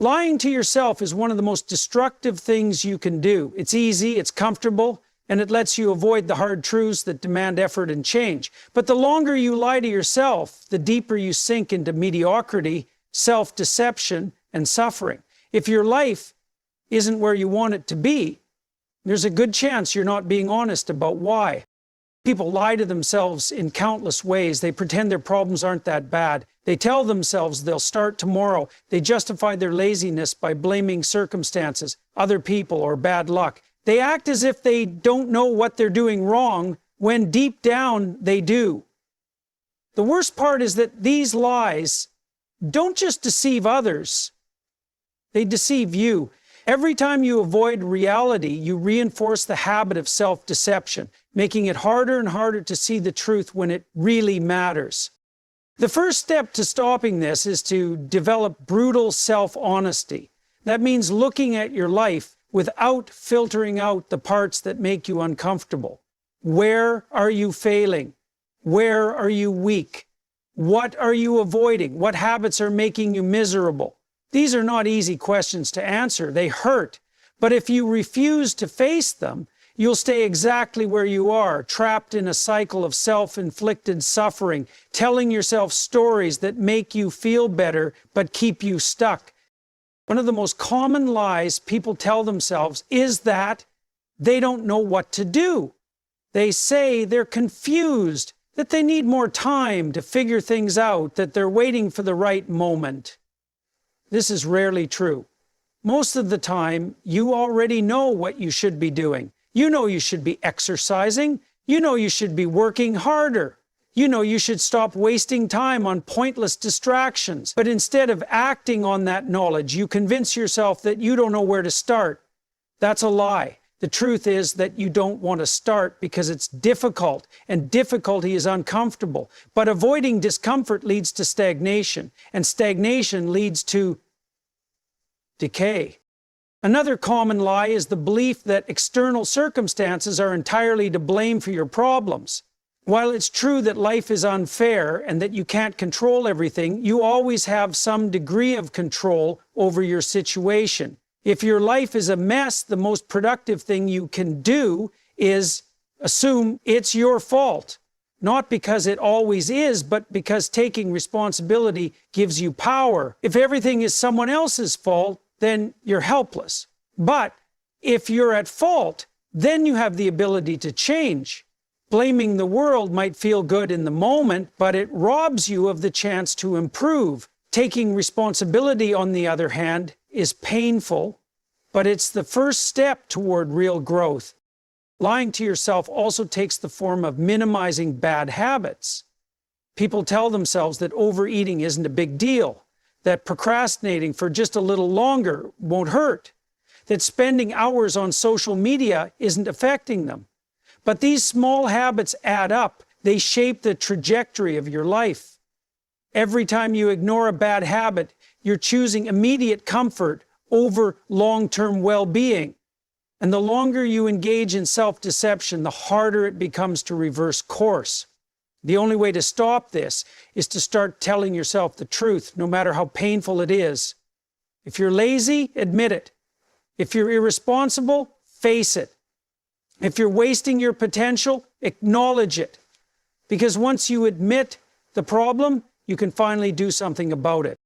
Lying to yourself is one of the most destructive things you can do. It's easy, it's comfortable, and it lets you avoid the hard truths that demand effort and change. But the longer you lie to yourself, the deeper you sink into mediocrity, self-deception, and suffering. If your life isn't where you want it to be, there's a good chance you're not being honest about why. People lie to themselves in countless ways. They pretend their problems aren't that bad. They tell themselves they'll start tomorrow. They justify their laziness by blaming circumstances, other people, or bad luck. They act as if they don't know what they're doing wrong, when deep down they do. The worst part is that these lies don't just deceive others, they deceive you. Every time you avoid reality, you reinforce the habit of self-deception, making it harder and harder to see the truth when it really matters. The first step to stopping this is to develop brutal self-honesty. That means looking at your life without filtering out the parts that make you uncomfortable. Where are you failing? Where are you weak? What are you avoiding? What habits are making you miserable? These are not easy questions to answer. They hurt. But if you refuse to face them, you'll stay exactly where you are, trapped in a cycle of self-inflicted suffering, telling yourself stories that make you feel better but keep you stuck. One of the most common lies people tell themselves is that they don't know what to do. They say they're confused, that they need more time to figure things out, that they're waiting for the right moment. This is rarely true. Most of the time, you already know what you should be doing. You know you should be exercising. You know you should be working harder. You know you should stop wasting time on pointless distractions. But instead of acting on that knowledge, you convince yourself that you don't know where to start. That's a lie. The truth is that you don't want to start because it's difficult, and difficulty is uncomfortable. But avoiding discomfort leads to stagnation, and stagnation leads to decay. Another common lie is the belief that external circumstances are entirely to blame for your problems. While it's true that life is unfair and that you can't control everything, you always have some degree of control over your situation. If your life is a mess, the most productive thing you can do is assume it's your fault. Not because it always is, but because taking responsibility gives you power. If everything is someone else's fault, then you're helpless. But if you're at fault, then you have the ability to change. Blaming the world might feel good in the moment, but it robs you of the chance to improve. Taking responsibility, on the other hand, is painful, but it's the first step toward real growth. Lying to yourself also takes the form of minimizing bad habits. People tell themselves that overeating isn't a big deal, that procrastinating for just a little longer won't hurt, that spending hours on social media isn't affecting them. But these small habits add up. They shape the trajectory of your life. Every time you ignore a bad habit, you're choosing immediate comfort over long-term well-being. And the longer you engage in self-deception, the harder it becomes to reverse course. The only way to stop this is to start telling yourself the truth, no matter how painful it is. If you're lazy, admit it. If you're irresponsible, face it. If you're wasting your potential, acknowledge it. Because once you admit the problem, you can finally do something about it.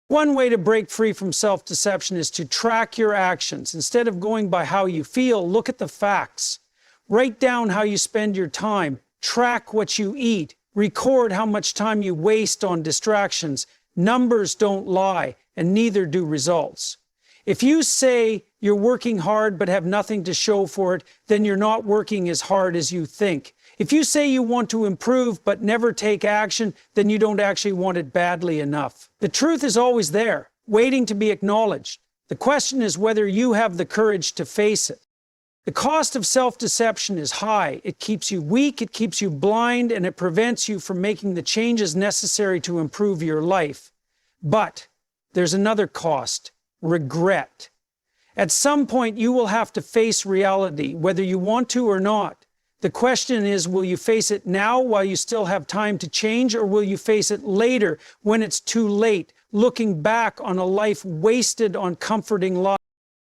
One way to break free from self-deception is to track your actions. Instead of going by how you feel, look at the facts. Write down how you spend your time. Track what you eat. Record how much time you waste on distractions. Numbers don't lie, and neither do results. If you say you're working hard but have nothing to show for it, then you're not working as hard as you think. If you say you want to improve but never take action, then you don't actually want it badly enough. The truth is always there, waiting to be acknowledged. The question is whether you have the courage to face it. The cost of self-deception is high. It keeps you weak, it keeps you blind, and it prevents you from making the changes necessary to improve your life. But there's another cost: regret. At some point, you will have to face reality, whether you want to or not. The question is, will you face it now while you still have time to change, or will you face it later when it's too late, looking back on a life wasted on comforting lies.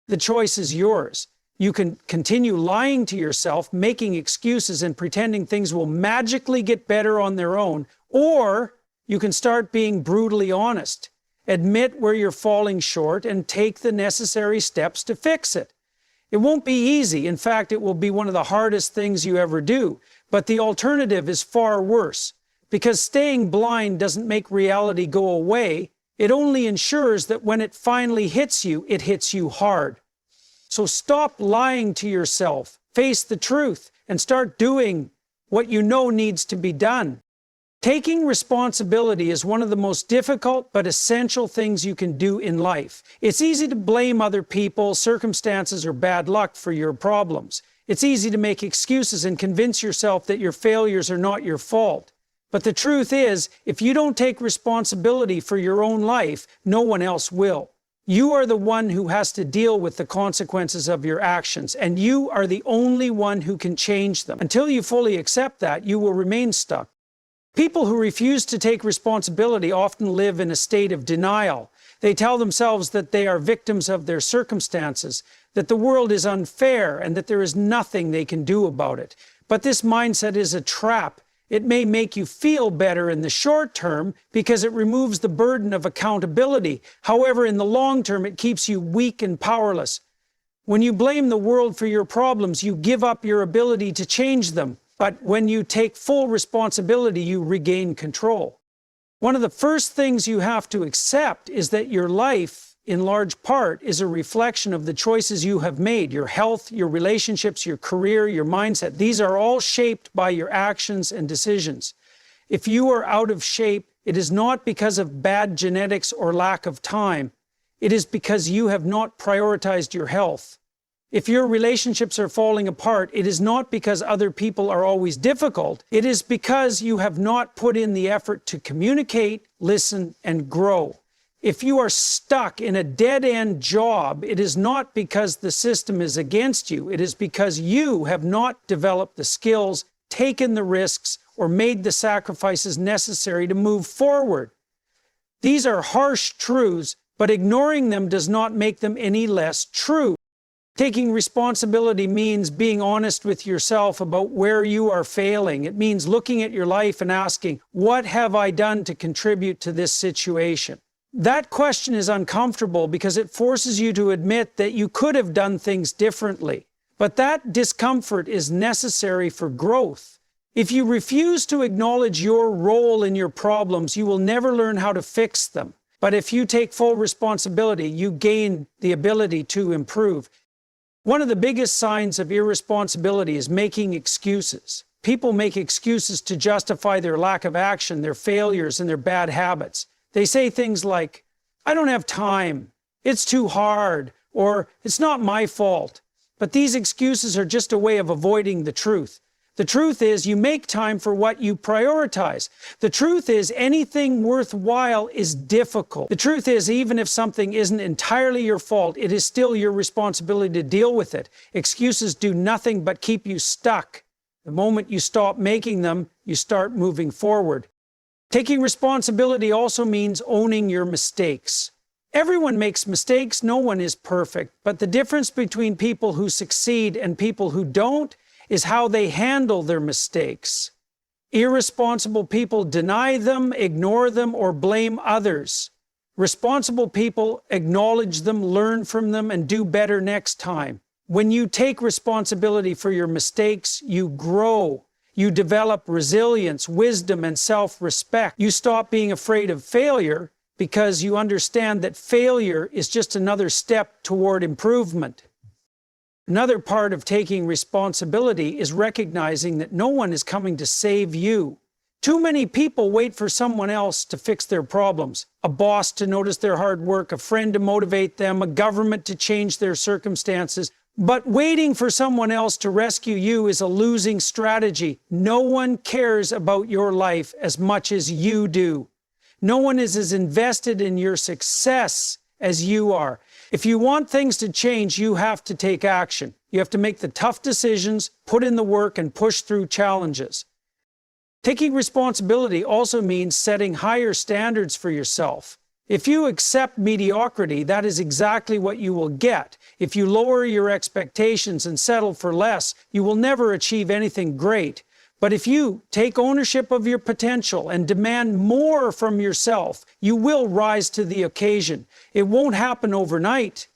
The choice is yours. You can continue lying to yourself, making excuses and pretending things will magically get better on their own, or you can start being brutally honest. Admit where you're falling short and take the necessary steps to fix it. It won't be easy. In fact, it will be one of the hardest things you ever do. But the alternative is far worse. Because staying blind doesn't make reality go away. It only ensures that when it finally hits you, it hits you hard. So stop lying to yourself, face the truth, and start doing what you know needs to be done. Taking responsibility is one of the most difficult but essential things you can do in life. It's easy to blame other people, circumstances, or bad luck for your problems. It's easy to make excuses and convince yourself that your failures are not your fault. But the truth is, if you don't take responsibility for your own life, no one else will. You are the one who has to deal with the consequences of your actions, and you are the only one who can change them. Until you fully accept that, you will remain stuck. People who refuse to take responsibility often live in a state of denial. They tell themselves that they are victims of their circumstances, that the world is unfair, and that there is nothing they can do about it. But this mindset is a trap. It may make you feel better in the short term because it removes the burden of accountability. However, in the long term, it keeps you weak and powerless. When you blame the world for your problems, you give up your ability to change them. But when you take full responsibility, you regain control. One of the first things you have to accept is that your life, in large part, is a reflection of the choices you have made. Your health, your relationships, your career, your mindset. These are all shaped by your actions and decisions. If you are out of shape, it is not because of bad genetics or lack of time. It is because you have not prioritized your health. If your relationships are falling apart, it is not because other people are always difficult. It is because you have not put in the effort to communicate, listen, and grow. If you are stuck in a dead-end job, it is not because the system is against you. It is because you have not developed the skills, taken the risks, or made the sacrifices necessary to move forward. These are harsh truths, but ignoring them does not make them any less true. Taking responsibility means being honest with yourself about where you are failing. It means looking at your life and asking, what have I done to contribute to this situation? That question is uncomfortable because it forces you to admit that you could have done things differently. But that discomfort is necessary for growth. If you refuse to acknowledge your role in your problems, you will never learn how to fix them. But if you take full responsibility, you gain the ability to improve. One of the biggest signs of irresponsibility is making excuses. People make excuses to justify their lack of action, their failures, and their bad habits. They say things like, I don't have time, it's too hard, or it's not my fault. But these excuses are just a way of avoiding the truth. The truth is you make time for what you prioritize. The truth is anything worthwhile is difficult. The truth is even if something isn't entirely your fault, it is still your responsibility to deal with it. Excuses do nothing but keep you stuck. The moment you stop making them, you start moving forward. Taking responsibility also means owning your mistakes. Everyone makes mistakes, no one is perfect, but the difference between people who succeed and people who don't is how they handle their mistakes. Irresponsible people deny them, ignore them, or blame others. Responsible people acknowledge them, learn from them, and do better next time. When you take responsibility for your mistakes, you grow. You develop resilience, wisdom, and self-respect. You stop being afraid of failure because you understand that failure is just another step toward improvement. Another part of taking responsibility is recognizing that no one is coming to save you. Too many people wait for someone else to fix their problems. A boss to notice their hard work, a friend to motivate them, a government to change their circumstances. But waiting for someone else to rescue you is a losing strategy. No one cares about your life as much as you do. No one is as invested in your success as you are. If you want things to change, you have to take action. You have to make the tough decisions, put in the work, and push through challenges. Taking responsibility also means setting higher standards for yourself. If you accept mediocrity, that is exactly what you will get. If you lower your expectations and settle for less, you will never achieve anything great. But if you take ownership of your potential and demand more from yourself, you will rise to the occasion. It won't happen overnight.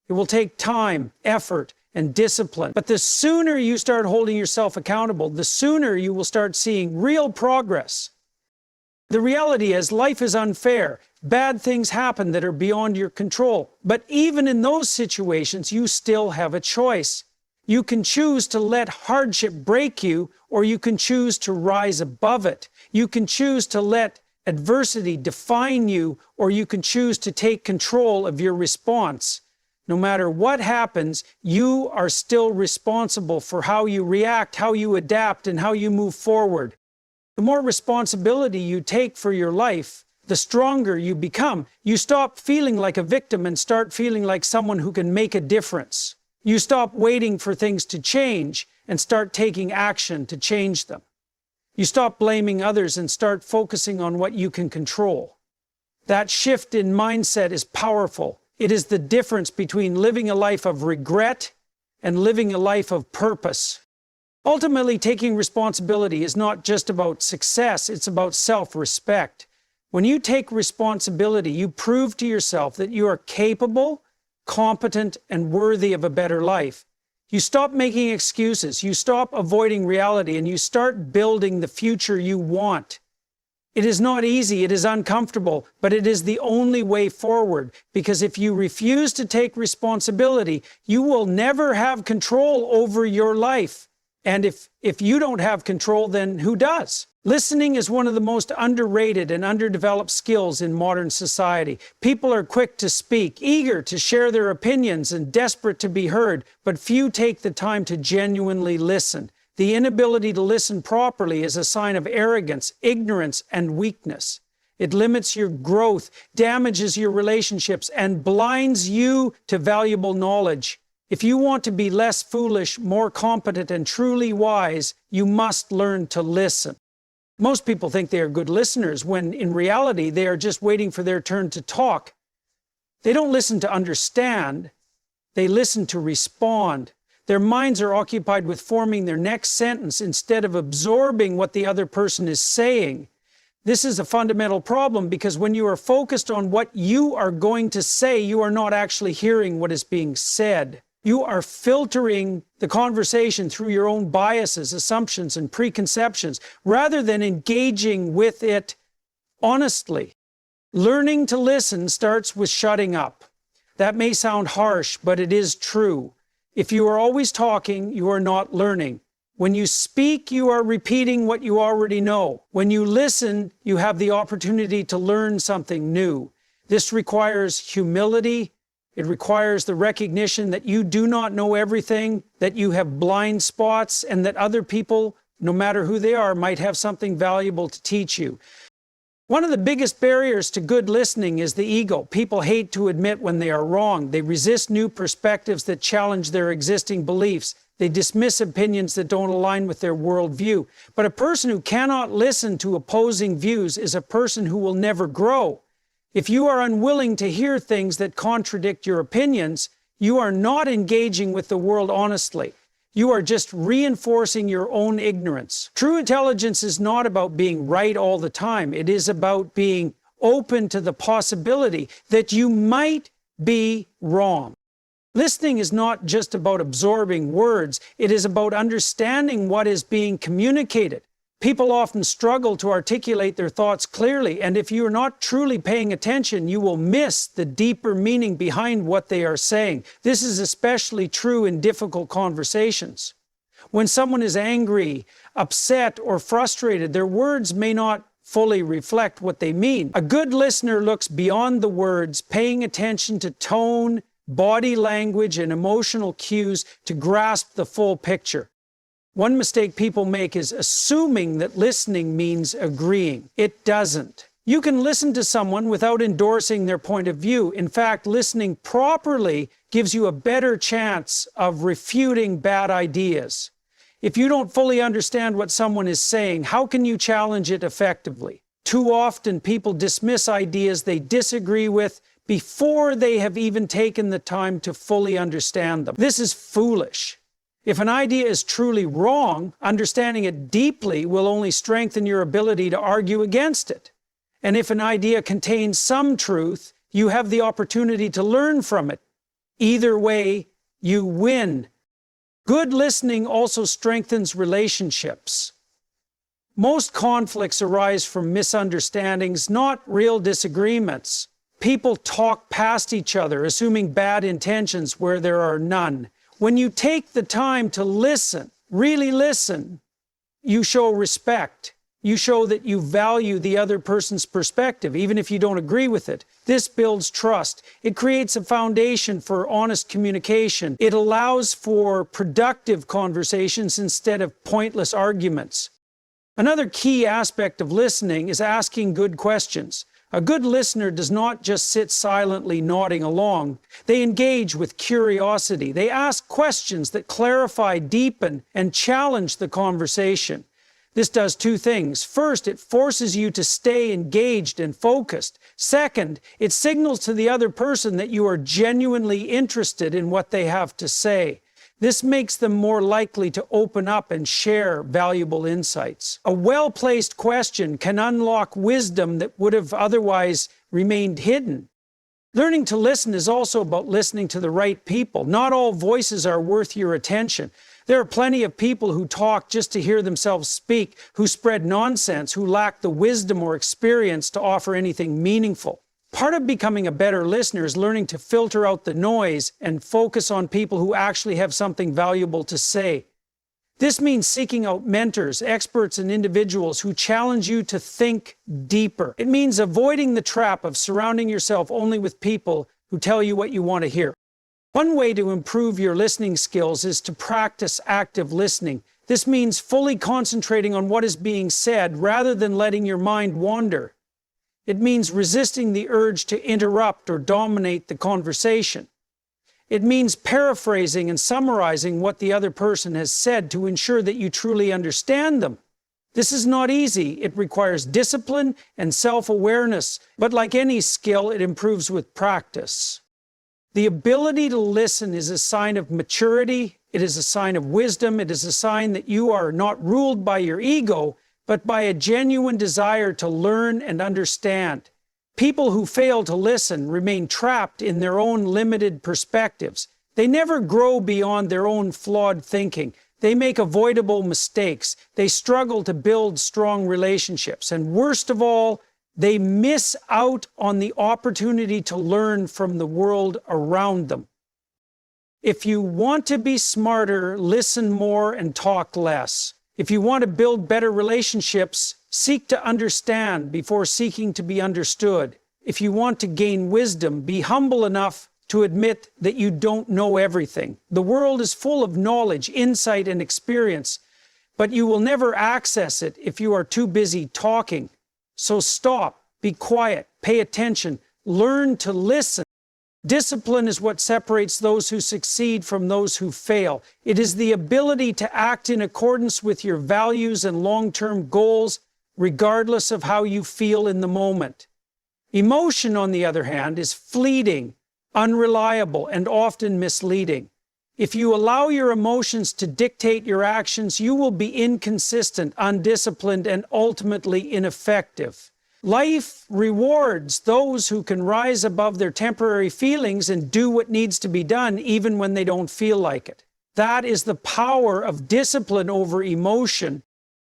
It will take time, effort, and discipline. But the sooner you start holding yourself accountable, the sooner you will start seeing real progress. The reality is, life is unfair. Bad things happen that are beyond your control. But even in those situations, you still have a choice. You can choose to let hardship break you, or you can choose to rise above it. You can choose to let adversity define you, or you can choose to take control of your response. No matter what happens, you are still responsible for how you react, how you adapt, and how you move forward. The more responsibility you take for your life, the stronger you become. You stop feeling like a victim and start feeling like someone who can make a difference. You stop waiting for things to change and start taking action to change them. You stop blaming others and start focusing on what you can control. That shift in mindset is powerful. It is the difference between living a life of regret and living a life of purpose. Ultimately, taking responsibility is not just about success, it's about self-respect. When you take responsibility, you prove to yourself that you are capable, competent, and worthy of a better life. You stop making excuses, you stop avoiding reality, and you start building the future you want. It is not easy, it is uncomfortable, but it is the only way forward, because if you refuse to take responsibility, you will never have control over your life. And if you don't have control, then who does? Listening is one of the most underrated and underdeveloped skills in modern society. People are quick to speak, eager to share their opinions, and desperate to be heard, but few take the time to genuinely listen. The inability to listen properly is a sign of arrogance, ignorance, and weakness. It limits your growth, damages your relationships, and blinds you to valuable knowledge. If you want to be less foolish, more competent, and truly wise, you must learn to listen. Most people think they are good listeners, when in reality they are just waiting for their turn to talk. They don't listen to understand, they listen to respond. Their minds are occupied with forming their next sentence instead of absorbing what the other person is saying. This is a fundamental problem, because when you are focused on what you are going to say, you are not actually hearing what is being said. You are filtering the conversation through your own biases, assumptions, and preconceptions, rather than engaging with it honestly. Learning to listen starts with shutting up. That may sound harsh, but it is true. If you are always talking, you are not learning. When you speak, you are repeating what you already know. When you listen, you have the opportunity to learn something new. This requires humility. It requires the recognition that you do not know everything, that you have blind spots, and that other people, no matter who they are, might have something valuable to teach you. One of the biggest barriers to good listening is the ego. People hate to admit when they are wrong. They resist new perspectives that challenge their existing beliefs. They dismiss opinions that don't align with their worldview. But a person who cannot listen to opposing views is a person who will never grow. If you are unwilling to hear things that contradict your opinions, you are not engaging with the world honestly. You are just reinforcing your own ignorance. True intelligence is not about being right all the time. It is about being open to the possibility that you might be wrong. Listening is not just about absorbing words. It is about understanding what is being communicated. People often struggle to articulate their thoughts clearly, and if you are not truly paying attention, you will miss the deeper meaning behind what they are saying. This is especially true in difficult conversations. When someone is angry, upset, or frustrated, their words may not fully reflect what they mean. A good listener looks beyond the words, paying attention to tone, body language, and emotional cues to grasp the full picture. One mistake people make is assuming that listening means agreeing. It doesn't. You can listen to someone without endorsing their point of view. In fact, listening properly gives you a better chance of refuting bad ideas. If you don't fully understand what someone is saying, how can you challenge it effectively? Too often, people dismiss ideas they disagree with before they have even taken the time to fully understand them. This is foolish. If an idea is truly wrong, understanding it deeply will only strengthen your ability to argue against it. And if an idea contains some truth, you have the opportunity to learn from it. Either way, you win. Good listening also strengthens relationships. Most conflicts arise from misunderstandings, not real disagreements. People talk past each other, assuming bad intentions where there are none. When you take the time to listen, really listen, you show respect. You show that you value the other person's perspective, even if you don't agree with it. This builds trust. It creates a foundation for honest communication. It allows for productive conversations instead of pointless arguments. Another key aspect of listening is asking good questions. A good listener does not just sit silently nodding along. They engage with curiosity. They ask questions that clarify, deepen, and challenge the conversation. This does two things. First, it forces you to stay engaged and focused. Second, it signals to the other person that you are genuinely interested in what they have to say. This makes them more likely to open up and share valuable insights. A well-placed question can unlock wisdom that would have otherwise remained hidden. Learning to listen is also about listening to the right people. Not all voices are worth your attention. There are plenty of people who talk just to hear themselves speak, who spread nonsense, who lack the wisdom or experience to offer anything meaningful. Part of becoming a better listener is learning to filter out the noise and focus on people who actually have something valuable to say. This means seeking out mentors, experts, and individuals who challenge you to think deeper. It means avoiding the trap of surrounding yourself only with people who tell you what you want to hear. One way to improve your listening skills is to practice active listening. This means fully concentrating on what is being said rather than letting your mind wander. It means resisting the urge to interrupt or dominate the conversation. It means paraphrasing and summarizing what the other person has said to ensure that you truly understand them. This is not easy. It requires discipline and self-awareness, but like any skill, it improves with practice. The ability to listen is a sign of maturity. It is a sign of wisdom. It is a sign that you are not ruled by your ego, but by a genuine desire to learn and understand. People who fail to listen remain trapped in their own limited perspectives. They never grow beyond their own flawed thinking. They make avoidable mistakes. They struggle to build strong relationships. And worst of all, they miss out on the opportunity to learn from the world around them. If you want to be smarter, listen more and talk less. If you want to build better relationships, seek to understand before seeking to be understood. If you want to gain wisdom, be humble enough to admit that you don't know everything. The world is full of knowledge, insight, and experience, but you will never access it if you are too busy talking. So stop, be quiet, pay attention, learn to listen. Discipline is what separates those who succeed from those who fail. It is the ability to act in accordance with your values and long-term goals, regardless of how you feel in the moment. Emotion, on the other hand, is fleeting, unreliable, and often misleading. If you allow your emotions to dictate your actions, you will be inconsistent, undisciplined, and ultimately ineffective. Life rewards those who can rise above their temporary feelings and do what needs to be done even when they don't feel like it. That is the power of discipline over emotion.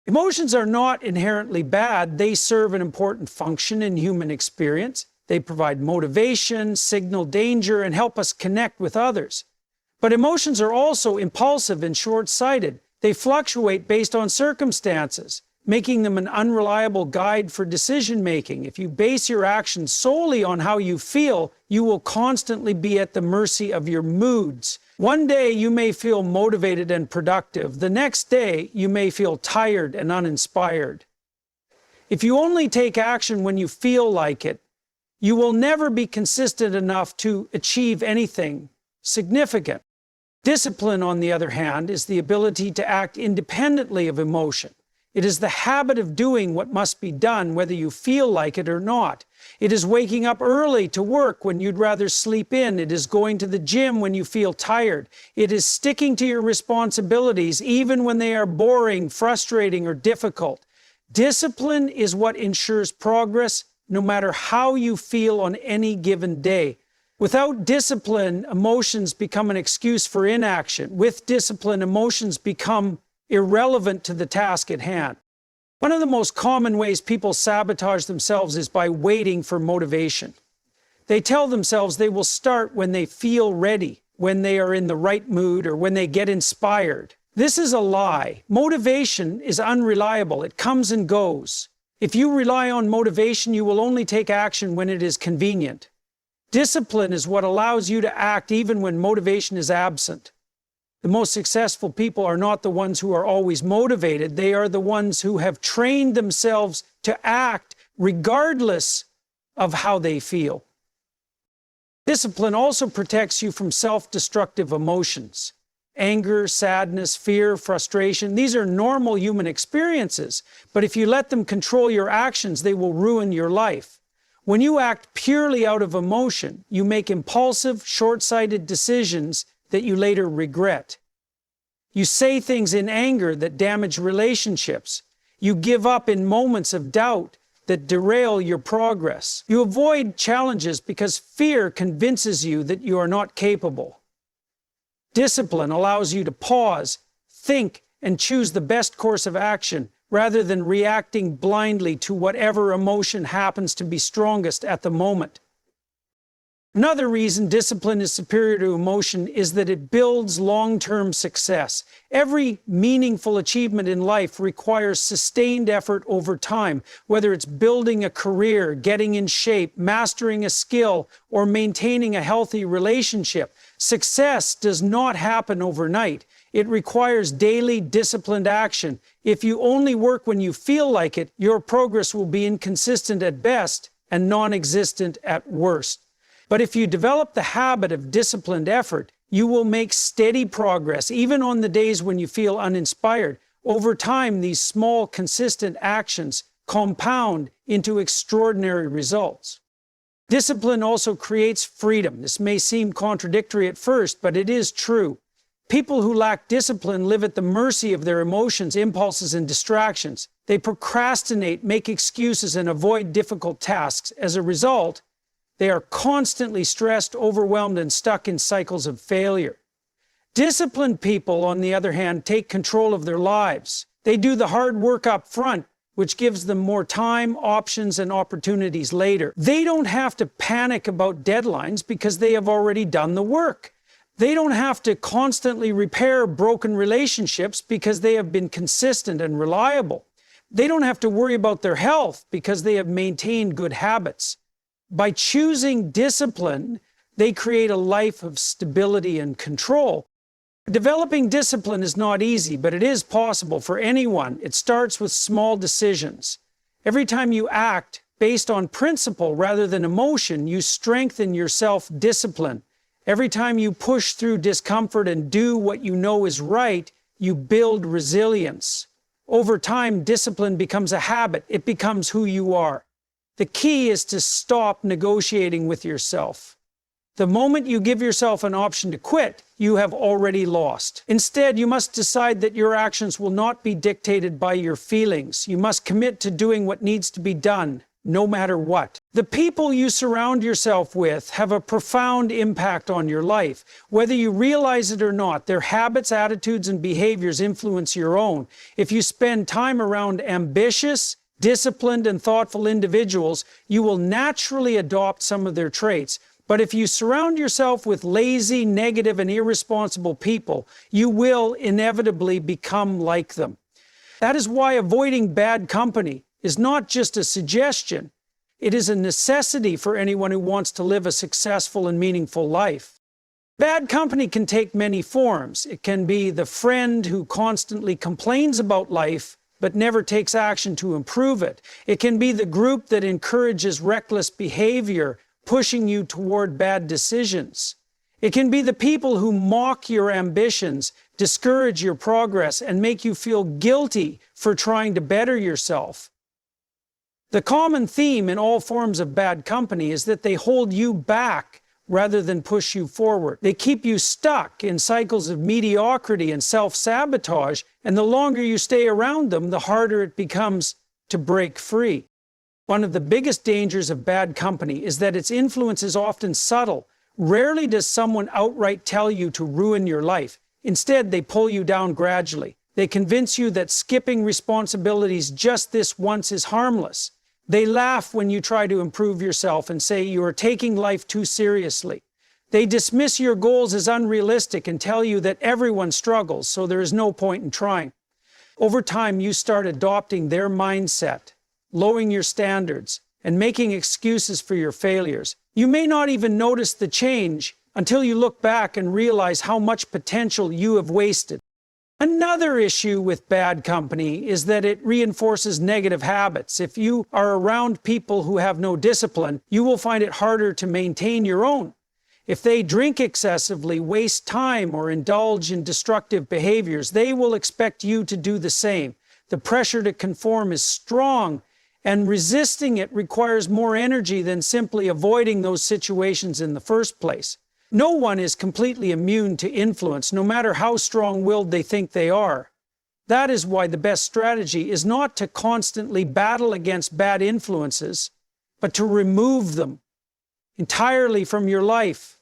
Emotions are not inherently bad. They serve an important function in human experience. They provide motivation, signal danger, and help us connect with others. But emotions are also impulsive and short-sighted. They fluctuate based on circumstances, making them an unreliable guide for decision-making. If you base your actions solely on how you feel, you will constantly be at the mercy of your moods. One day you may feel motivated and productive. The next day you may feel tired and uninspired. If you only take action when you feel like it, you will never be consistent enough to achieve anything significant. Discipline, on the other hand, is the ability to act independently of emotion. It is the habit of doing what must be done, whether you feel like it or not. It is waking up early to work when you'd rather sleep in. It is going to the gym when you feel tired. It is sticking to your responsibilities even when they are boring, frustrating, or difficult. Discipline is what ensures progress, no matter how you feel on any given day. Without discipline, emotions become an excuse for inaction. With discipline, emotions become irrelevant to the task at hand. One of the most common ways people sabotage themselves is by waiting for motivation. They tell themselves they will start when they feel ready, when they are in the right mood, or when they get inspired. This is a lie. Motivation is unreliable. It comes and goes. If you rely on motivation, you will only take action when it is convenient. Discipline is what allows you to act even when motivation is absent. The most successful people are not the ones who are always motivated. They are the ones who have trained themselves to act regardless of how they feel. Discipline also protects you from self-destructive emotions. Anger, sadness, fear, frustration, these are normal human experiences, but if you let them control your actions, they will ruin your life. When you act purely out of emotion, you make impulsive, short-sighted decisions that you later regret. You say things in anger that damage relationships. You give up in moments of doubt that derail your progress. You avoid challenges because fear convinces you that you are not capable. Discipline allows you to pause, think, and choose the best course of action rather than reacting blindly to whatever emotion happens to be strongest at the moment. Another reason discipline is superior to emotion is that it builds long-term success. Every meaningful achievement in life requires sustained effort over time, whether it's building a career, getting in shape, mastering a skill, or maintaining a healthy relationship. Success does not happen overnight. It requires daily disciplined action. If you only work when you feel like it, your progress will be inconsistent at best and non-existent at worst. But if you develop the habit of disciplined effort, you will make steady progress, even on the days when you feel uninspired. Over time, these small, consistent actions compound into extraordinary results. Discipline also creates freedom. This may seem contradictory at first, but it is true. People who lack discipline live at the mercy of their emotions, impulses, and distractions. They procrastinate, make excuses, and avoid difficult tasks. As a result, they are constantly stressed, overwhelmed, and stuck in cycles of failure. Disciplined people, on the other hand, take control of their lives. They do the hard work up front, which gives them more time, options, and opportunities later. They don't have to panic about deadlines because they have already done the work. They don't have to constantly repair broken relationships because they have been consistent and reliable. They don't have to worry about their health because they have maintained good habits. By choosing discipline, they create a life of stability and control. Developing discipline is not easy, but it is possible for anyone. It starts with small decisions. Every time you act based on principle rather than emotion, you strengthen your self-discipline. Every time you push through discomfort and do what you know is right, you build resilience. Over time, discipline becomes a habit. It becomes who you are. The key is to stop negotiating with yourself. The moment you give yourself an option to quit, you have already lost. Instead, you must decide that your actions will not be dictated by your feelings. You must commit to doing what needs to be done, no matter what. The people you surround yourself with have a profound impact on your life. Whether you realize it or not, their habits, attitudes, and behaviors influence your own. If you spend time around ambitious, disciplined, and thoughtful individuals, you will naturally adopt some of their traits. But if you surround yourself with lazy, negative, and irresponsible people, you will inevitably become like them. That is why avoiding bad company is not just a suggestion. It is a necessity for anyone who wants to live a successful and meaningful life. Bad company can take many forms. It can be the friend who constantly complains about life but never takes action to improve it. It can be the group that encourages reckless behavior, pushing you toward bad decisions. It can be the people who mock your ambitions, discourage your progress, and make you feel guilty for trying to better yourself. The common theme in all forms of bad company is that they hold you back rather than push you forward. They keep you stuck in cycles of mediocrity and self-sabotage, and the longer you stay around them, the harder it becomes to break free. One of the biggest dangers of bad company is that its influence is often subtle. Rarely does someone outright tell you to ruin your life. Instead, they pull you down gradually. They convince you that skipping responsibilities just this once is harmless. They laugh when you try to improve yourself and say you are taking life too seriously. They dismiss your goals as unrealistic and tell you that everyone struggles, so there is no point in trying. Over time, you start adopting their mindset, lowering your standards, and making excuses for your failures. You may not even notice the change until you look back and realize how much potential you have wasted. Another issue with bad company is that it reinforces negative habits. If you are around people who have no discipline, you will find it harder to maintain your own. If they drink excessively, waste time, or indulge in destructive behaviors, they will expect you to do the same. The pressure to conform is strong, and resisting it requires more energy than simply avoiding those situations in the first place. No one is completely immune to influence, no matter how strong-willed they think they are. That is why the best strategy is not to constantly battle against bad influences, but to remove them entirely from your life.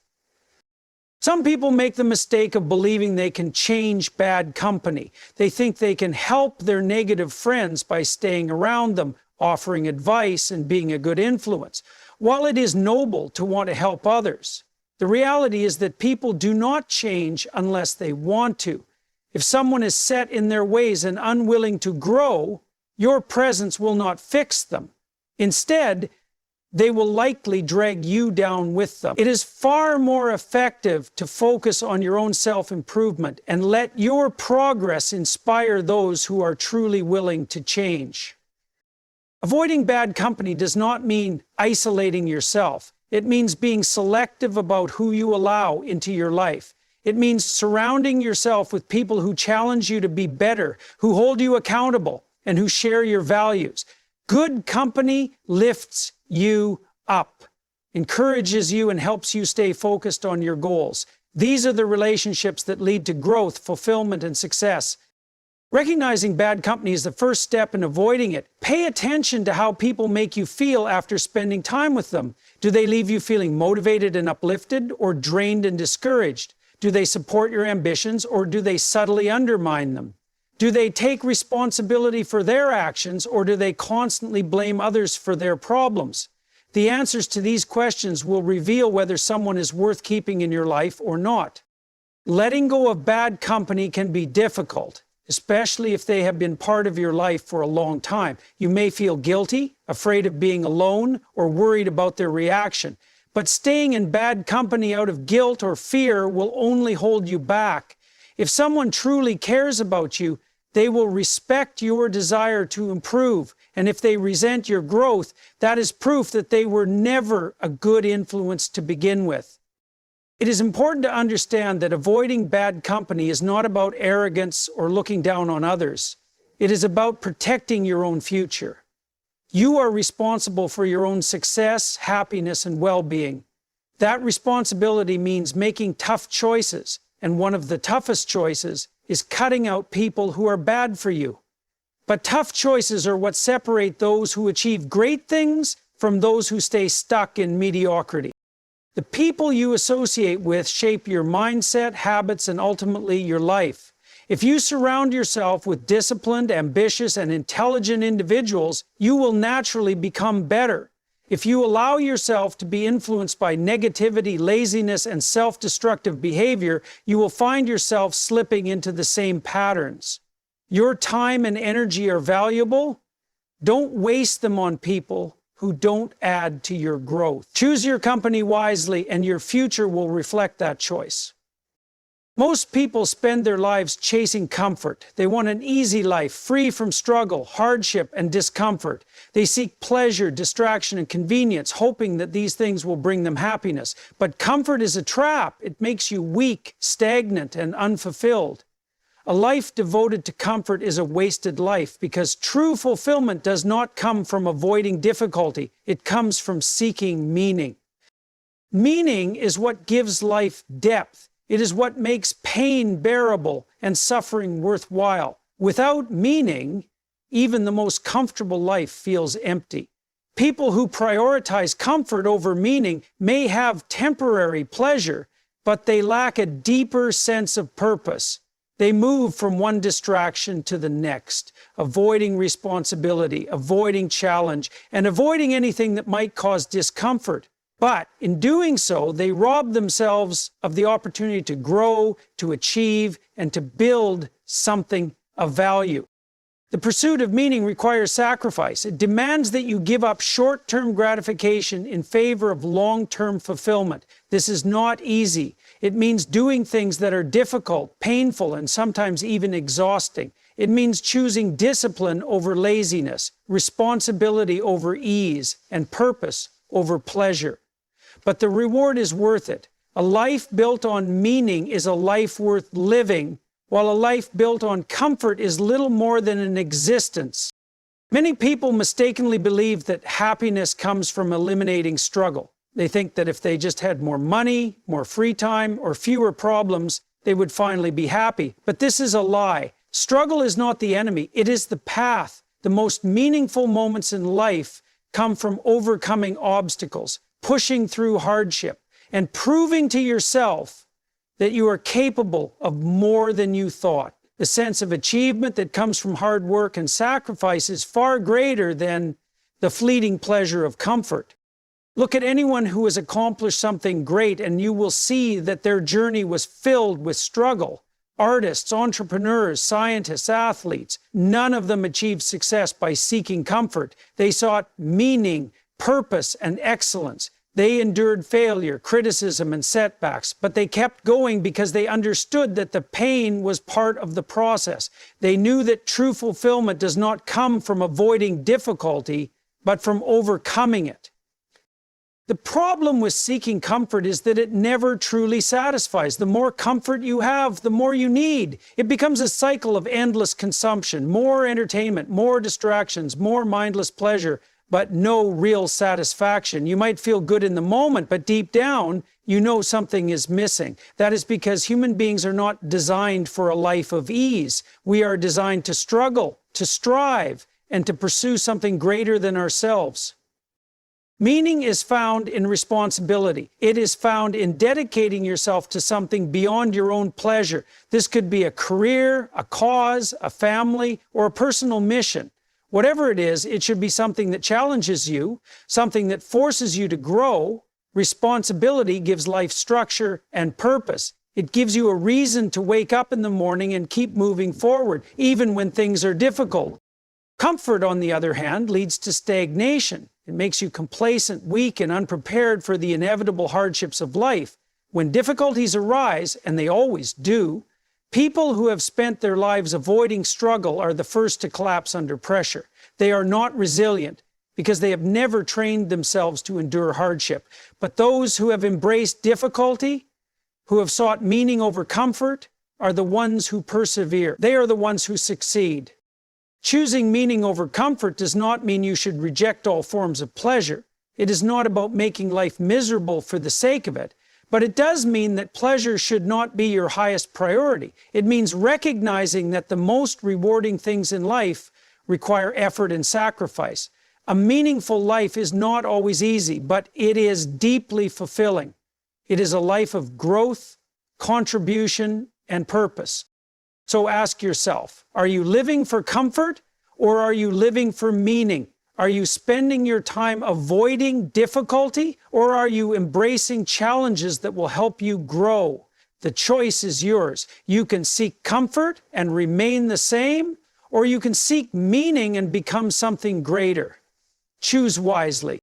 Some people make the mistake of believing they can change bad company. They think they can help their negative friends by staying around them, offering advice, and being a good influence. While it is noble to want to help others, the reality is that people do not change unless they want to. If someone is set in their ways and unwilling to grow, your presence will not fix them. Instead, they will likely drag you down with them. It is far more effective to focus on your own self-improvement and let your progress inspire those who are truly willing to change. Avoiding bad company does not mean isolating yourself. It means being selective about who you allow into your life. It means surrounding yourself with people who challenge you to be better, who hold you accountable, and who share your values. Good company lifts you up, encourages you, and helps you stay focused on your goals. These are the relationships that lead to growth, fulfillment, and success. Recognizing bad company is the first step in avoiding it. Pay attention to how people make you feel after spending time with them. Do they leave you feeling motivated and uplifted, or drained and discouraged? Do they support your ambitions, or do they subtly undermine them? Do they take responsibility for their actions, or do they constantly blame others for their problems? The answers to these questions will reveal whether someone is worth keeping in your life or not. Letting go of bad company can be difficult, especially if they have been part of your life for a long time. You may feel guilty, afraid of being alone, or worried about their reaction. But staying in bad company out of guilt or fear will only hold you back. If someone truly cares about you, they will respect your desire to improve. And if they resent your growth, that is proof that they were never a good influence to begin with. It is important to understand that avoiding bad company is not about arrogance or looking down on others. It is about protecting your own future. You are responsible for your own success, happiness, and well-being. That responsibility means making tough choices, and one of the toughest choices is cutting out people who are bad for you. But tough choices are what separate those who achieve great things from those who stay stuck in mediocrity. The people you associate with shape your mindset, habits, and ultimately your life. If you surround yourself with disciplined, ambitious, and intelligent individuals, you will naturally become better. If you allow yourself to be influenced by negativity, laziness, and self-destructive behavior, you will find yourself slipping into the same patterns. Your time and energy are valuable. Don't waste them on people who don't add to your growth. Choose your company wisely, and your future will reflect that choice. Most people spend their lives chasing comfort. They want an easy life, free from struggle, hardship, and discomfort. They seek pleasure, distraction, and convenience, hoping that these things will bring them happiness. But comfort is a trap. It makes you weak, stagnant, and unfulfilled. A life devoted to comfort is a wasted life because true fulfillment does not come from avoiding difficulty. It comes from seeking meaning. Meaning is what gives life depth. It is what makes pain bearable and suffering worthwhile. Without meaning, even the most comfortable life feels empty. People who prioritize comfort over meaning may have temporary pleasure, but they lack a deeper sense of purpose. They move from one distraction to the next, avoiding responsibility, avoiding challenge, and avoiding anything that might cause discomfort. But in doing so, they rob themselves of the opportunity to grow, to achieve, and to build something of value. The pursuit of meaning requires sacrifice. It demands that you give up short-term gratification in favor of long-term fulfillment. This is not easy. It means doing things that are difficult, painful, and sometimes even exhausting. It means choosing discipline over laziness, responsibility over ease, and purpose over pleasure. But the reward is worth it. A life built on meaning is a life worth living, while a life built on comfort is little more than an existence. Many people mistakenly believe that happiness comes from eliminating struggle. They think that if they just had more money, more free time, or fewer problems, they would finally be happy. But this is a lie. Struggle is not the enemy, it is the path. The most meaningful moments in life come from overcoming obstacles, pushing through hardship, and proving to yourself that you are capable of more than you thought. The sense of achievement that comes from hard work and sacrifice is far greater than the fleeting pleasure of comfort. Look at anyone who has accomplished something great and you will see that their journey was filled with struggle. Artists, entrepreneurs, scientists, athletes, none of them achieved success by seeking comfort. They sought meaning, purpose, and excellence. They endured failure, criticism, and setbacks, but they kept going because they understood that the pain was part of the process. They knew that true fulfillment does not come from avoiding difficulty, but from overcoming it. The problem with seeking comfort is that it never truly satisfies. The more comfort you have, the more you need. It becomes a cycle of endless consumption, more entertainment, more distractions, more mindless pleasure, but no real satisfaction. You might feel good in the moment, but deep down, you know something is missing. That is because human beings are not designed for a life of ease. We are designed to struggle, to strive, and to pursue something greater than ourselves. Meaning is found in responsibility. It is found in dedicating yourself to something beyond your own pleasure. This could be a career, a cause, a family, or a personal mission. Whatever it is, it should be something that challenges you, something that forces you to grow. Responsibility gives life structure and purpose. It gives you a reason to wake up in the morning and keep moving forward, even when things are difficult. Comfort, on the other hand, leads to stagnation. It makes you complacent, weak, and unprepared for the inevitable hardships of life. When difficulties arise, and they always do, people who have spent their lives avoiding struggle are the first to collapse under pressure. They are not resilient because they have never trained themselves to endure hardship. But those who have embraced difficulty, who have sought meaning over comfort, are the ones who persevere. They are the ones who succeed. Choosing meaning over comfort does not mean you should reject all forms of pleasure. It is not about making life miserable for the sake of it. But it does mean that pleasure should not be your highest priority. It means recognizing that the most rewarding things in life require effort and sacrifice. A meaningful life is not always easy, but it is deeply fulfilling. It is a life of growth, contribution, and purpose. So ask yourself, are you living for comfort or are you living for meaning? Are you spending your time avoiding difficulty, or are you embracing challenges that will help you grow? The choice is yours. You can seek comfort and remain the same, or you can seek meaning and become something greater. Choose wisely.